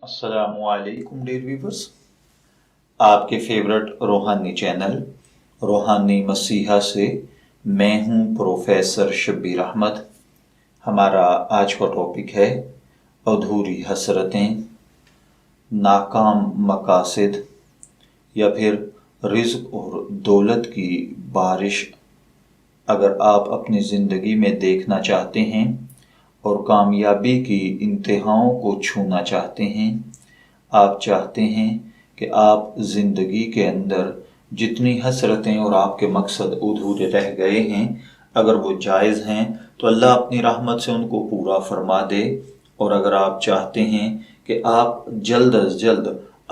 السلام علیکم dear viewers, آپ کے فیورٹ روحانی چینل روحانی مسیحا سے میں ہوں پروفیسر شبیر احمد۔ ہمارا آج کا ٹاپک ہے ادھوری حسرتیں، ناکام مقاصد یا پھر رزق اور دولت کی بارش۔ اگر آپ اپنی زندگی میں دیکھنا چاہتے ہیں اور کامیابی کی انتہاؤں کو چھونا چاہتے ہیں، آپ چاہتے ہیں کہ آپ زندگی کے اندر جتنی حسرتیں اور آپ کے مقصد ادھورے رہ گئے ہیں، اگر وہ جائز ہیں تو اللہ اپنی رحمت سے ان کو پورا فرما دے، اور اگر آپ چاہتے ہیں کہ آپ جلد از جلد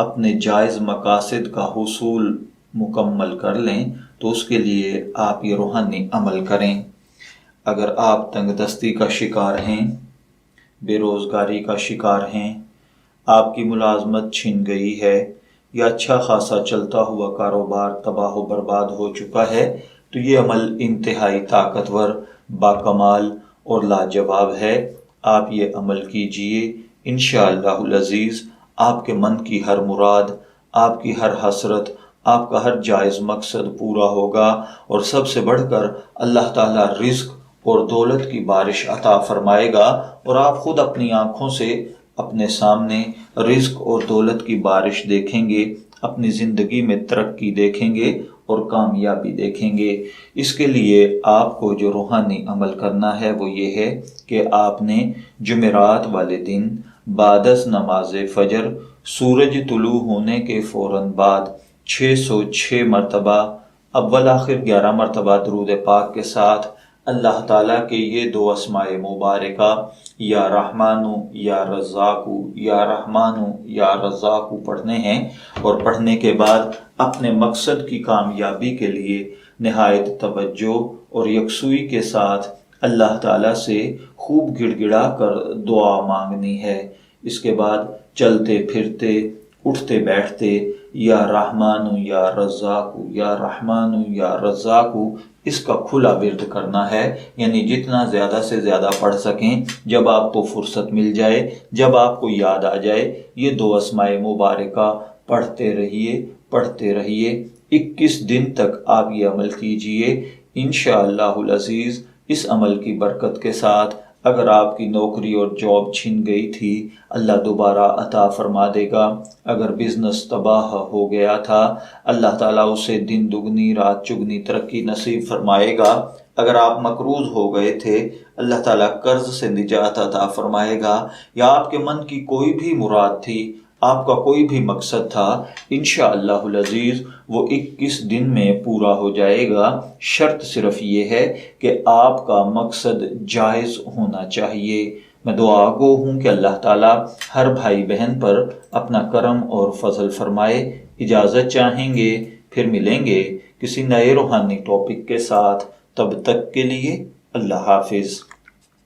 اپنے جائز مقاصد کا حصول مکمل کر لیں تو اس کے لیے آپ یہ روحانی عمل کریں۔ اگر آپ تنگ دستی کا شکار ہیں، بے روزگاری کا شکار ہیں، آپ کی ملازمت چھن گئی ہے یا اچھا خاصا چلتا ہوا کاروبار تباہ و برباد ہو چکا ہے، تو یہ عمل انتہائی طاقتور، باکمال اور لاجواب ہے۔ آپ یہ عمل کیجئے، انشاءاللہ العزیز آپ کے من کی ہر مراد، آپ کی ہر حسرت، آپ کا ہر جائز مقصد پورا ہوگا، اور سب سے بڑھ کر اللہ تعالیٰ رزق اور دولت کی بارش عطا فرمائے گا، اور آپ خود اپنی آنکھوں سے اپنے سامنے رزق اور دولت کی بارش دیکھیں گے، اپنی زندگی میں ترقی دیکھیں گے اور کامیابی دیکھیں گے۔ اس کے لیے آپ کو جو روحانی عمل کرنا ہے وہ یہ ہے کہ آپ نے جمعرات والے دن بعد از نماز فجر سورج طلوع ہونے کے فوراً بعد 606 مرتبہ اول آخر 11 مرتبہ درود پاک کے ساتھ اللہ تعالیٰ کے یہ دو اسماء مبارکہ یا رحمانو یا رزاقو یا رحمانو یا رزاقو پڑھنے ہیں، اور پڑھنے کے بعد اپنے مقصد کی کامیابی کے لیے نہایت توجہ اور یکسوئی کے ساتھ اللہ تعالیٰ سے خوب گڑ گڑا کر دعا مانگنی ہے۔ اس کے بعد چلتے پھرتے اٹھتے بیٹھتے یا رحمانو یا رزاقو یا رحمانو یا رزاقو اس کا کھلا ورد کرنا ہے، یعنی جتنا زیادہ سے زیادہ پڑھ سکیں، جب آپ کو فرصت مل جائے، جب آپ کو یاد آ جائے، یہ دو اسماء مبارکہ پڑھتے رہیے 21 دن تک آپ یہ عمل کیجئے۔ انشاءاللہ العزیز اس عمل کی برکت کے ساتھ اگر آپ کی نوکری اور جاب چھن گئی تھی، اللہ دوبارہ عطا فرما دے گا۔ اگر بزنس تباہ ہو گیا تھا، اللہ تعالیٰ اسے دن دگنی رات چگنی ترقی نصیب فرمائے گا۔ اگر آپ مقروض ہو گئے تھے، اللہ تعالیٰ قرض سے نجات عطا فرمائے گا، یا آپ کے من کی کوئی بھی مراد تھی، آپ کا کوئی بھی مقصد تھا، انشاءاللہ العزیز وہ 21 دن میں پورا ہو جائے گا۔ شرط صرف یہ ہے کہ آپ کا مقصد جائز ہونا چاہیے۔ میں دعا گو ہوں کہ اللہ تعالیٰ ہر بھائی بہن پر اپنا کرم اور فضل فرمائے۔ اجازت چاہیں گے، پھر ملیں گے کسی نئے روحانی ٹاپک کے ساتھ، تب تک کے لیے اللہ حافظ۔